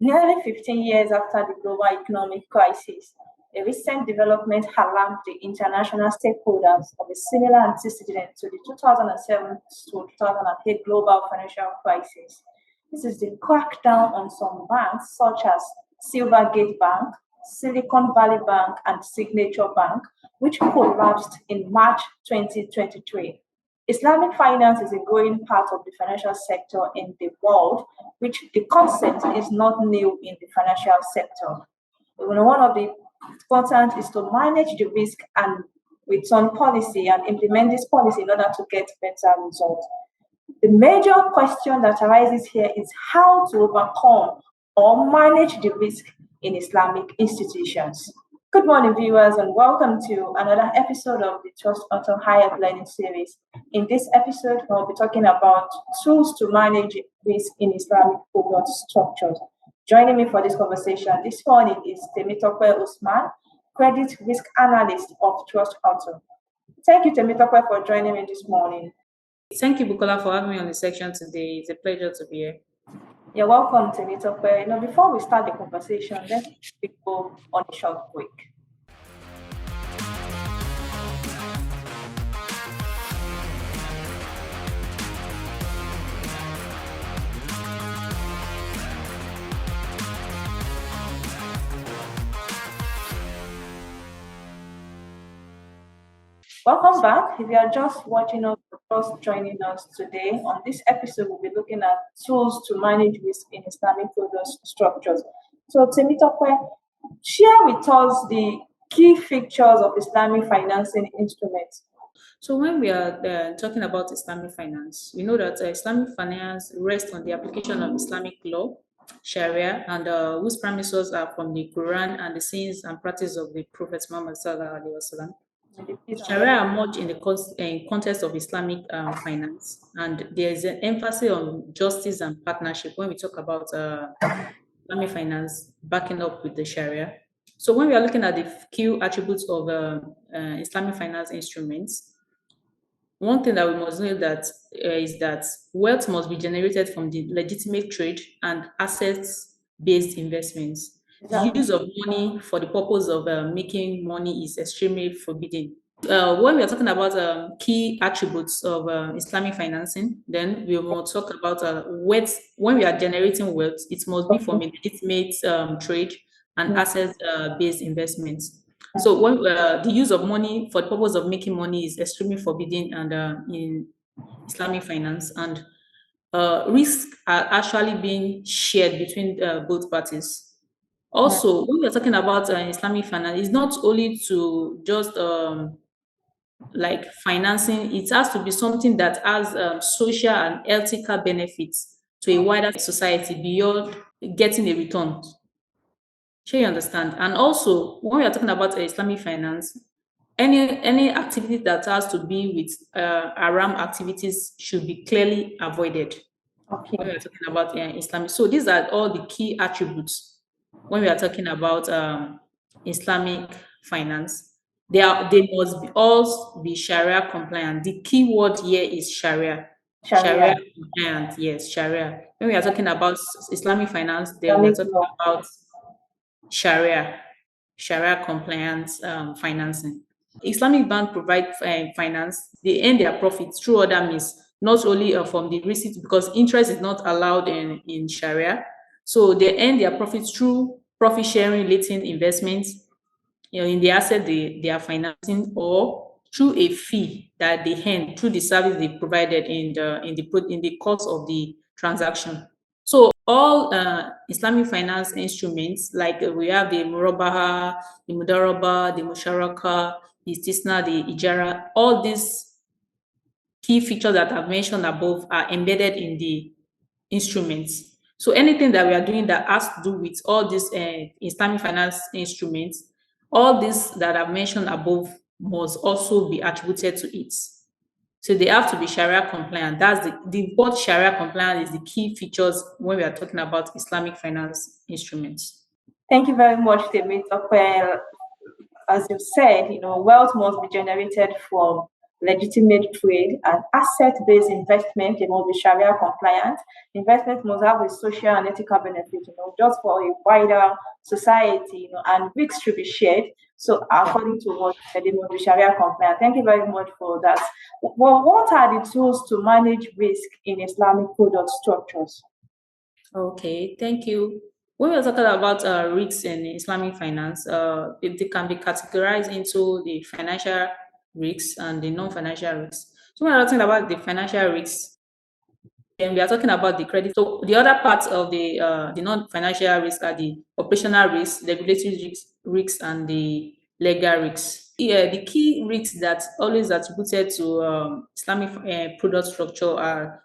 Nearly 15 years after the global economic crisis, a recent development alarmed the international stakeholders of a similar antecedent to the 2007 to 2008 global financial crisis. This is the crackdown on some banks such as Silvergate Bank, Silicon Valley Bank, and Signature Bank, which collapsed in March 2023. Islamic finance is a growing part of the financial sector in the world, which the concept is not new in the financial sector. One of the important is to manage the risk and return policy and implement this policy in order to get better results. The major question that arises here is how to overcome or manage the risk in Islamic institutions. Good morning, viewers, and welcome to another episode of the Trust Auto Higher Learning Series. In this episode, we'll be talking about tools to manage risk in Islamic product structures. Joining me for this conversation this morning is Temitope Usman, Credit Risk Analyst of Trust Auto. Thank you, Temitope, for joining me this morning. Thank you, Bukola, for having me on the section today. It's a pleasure to be here. You're welcome, Temitope. Before we start the conversation, let's go on a short break. Welcome back. If you are just watching us or just joining us today, on this episode, we'll be looking at tools to manage risk in Islamic product structures. So, Temitope, share with us the key features of Islamic financing instruments. So when we are talking about Islamic finance, we know that Islamic finance rests on the application of Islamic law, Sharia, and whose premises are from the Quran and the sayings and practice of the Prophet Muhammad Sallallahu Alaihi Wasallam. Sharia are much in the context of Islamic finance, and there is an emphasis on justice and partnership when we talk about Islamic finance backing up with the Sharia. So when we are looking at the key attributes of Islamic finance instruments, one thing that we must know is that wealth must be generated from the legitimate trade and assets-based investments. The use of money for the purpose of making money is extremely forbidden. When we are talking about key attributes of Islamic financing, then we will talk about wealth. When we are generating wealth, it must be from a legitimate trade and assets-based investments. So when the use of money for the purpose of making money is extremely forbidden and in Islamic finance, and risks are actually being shared between both parties. Also, when we're talking about Islamic finance, it's not only to just like financing, it has to be something that has social and ethical benefits to a wider society beyond getting a return. Sure, you understand. And also, when we are talking about Islamic finance, any activity that has to be with haram activities should be clearly avoided. Okay. When we are talking about Islamic, so these are all the key attributes when we are talking about Islamic finance. They must all be Sharia compliant. The key word here is Sharia. Sharia compliant, yes, Sharia. When we are talking about Islamic finance, then we are talking about Sharia compliant financing. Islamic bank provide finance. They earn their profits through other means, not only from the receipt, because interest is not allowed in Sharia. So they earn their profits through profit sharing relating investments, in the asset they are financing, or through a fee that they earn through the service they provided in the course of the transaction. So all Islamic finance instruments, like we have the Murabaha, the Mudaraba, the Musharaka, the Istisna, the Ijara, all these key features that I've mentioned above are embedded in the instruments. So anything that we are doing that has to do with all these Islamic finance instruments, all this that I've mentioned above must also be attributed to it. So they have to be Sharia compliant. That's the word Sharia compliant is the key features when we are talking about Islamic finance instruments. Thank you very much, Temitope. As you said, wealth must be generated from legitimate trade, and asset-based investment. They must be Sharia compliant. Investment must have a social and ethical benefit, just for a wider society, and risks should be shared. So according to what they must be Sharia compliant. Thank you very much for that. Well, what are the tools to manage risk in Islamic product structures? Okay, thank you. When we're talking about risks in Islamic finance, they can be categorized into the financial risks and the non-financial risks. So when we're talking about the financial risks, then we are talking about the credit. So the other parts of the non-financial risks are the operational risks, the regulatory risks, and the legal risks. Yeah, the key risks that always attributed to Islamic product structure are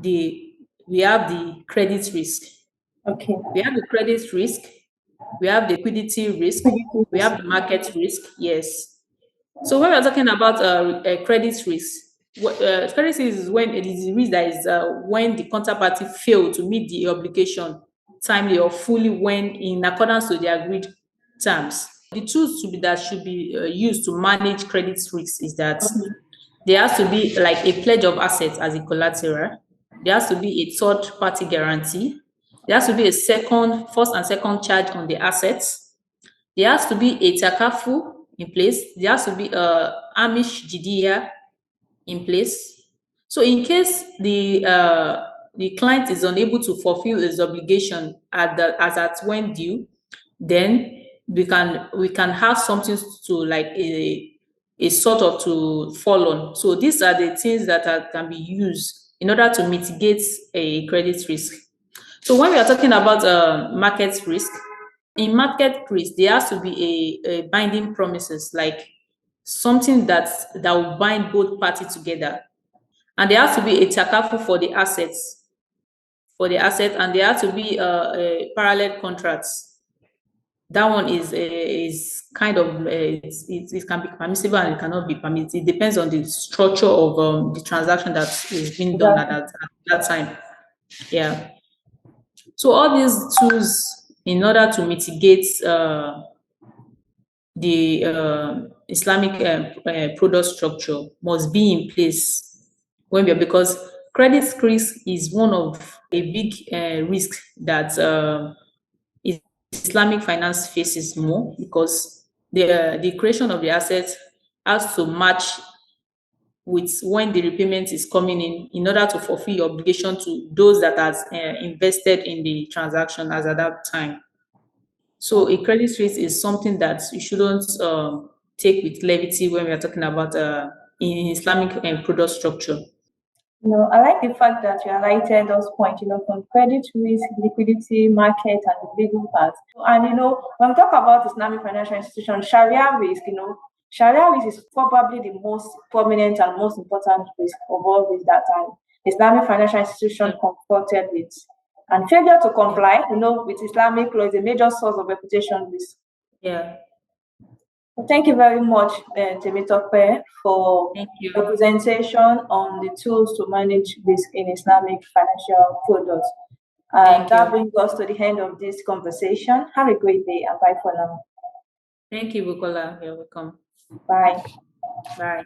the we have the credit risk, Okay. we have the credit risk, we have the liquidity risk, we have the market risk. Yes. So when we're talking about credit risk, credit risk is when it is the risk that is when the counterparty fail to meet the obligation timely or fully when in accordance with the agreed terms. The tools that should be used to manage credit risk is that there has to be like a pledge of assets as a collateral. There has to be a third party guarantee. There has to be a first and second charge on the assets. There has to be a takafu in place. There has to be a Amish Judea in place. So in case the client is unable to fulfill his obligation as at when due, then we can have something to like a sort of to fall on. So these are the things that can be used in order to mitigate a credit risk. So when we are talking about market risk, in market risk, there has to be a binding promises, like something that will bind both parties together. And there has to be a takafu for the asset, and there has to be a parallel contracts. That one is kind of it can be permissible and it cannot be permitted. It depends on the structure of the transaction that is being done at that time. Yeah. So all these tools, in order to mitigate the Islamic product structure, must be in place because credit risk is one of a big risk that Islamic finance faces more, because the creation of the asset has to match with when the repayment is coming in order to fulfill your obligation to those that has invested in the transaction as at that time. So a credit risk is something that you shouldn't take with levity when we are talking about in Islamic product structure. I like the fact that you highlighted those points, from credit risk, liquidity, market, and the legal part. And, when we talk about Islamic financial institutions, Sharia risk is probably the most prominent and most important risk of all risk that Islamic financial institution confronted with. And failure to comply, with Islamic law is a major source of reputation risk. Yeah. Well, thank you very much, Temitope, for Thank you. the presentation on the tools to manage risk in Islamic financial products. And that brings us to the end of this conversation. Have a great day and bye for now. Thank you, Bukola. You're welcome. Bye. Bye.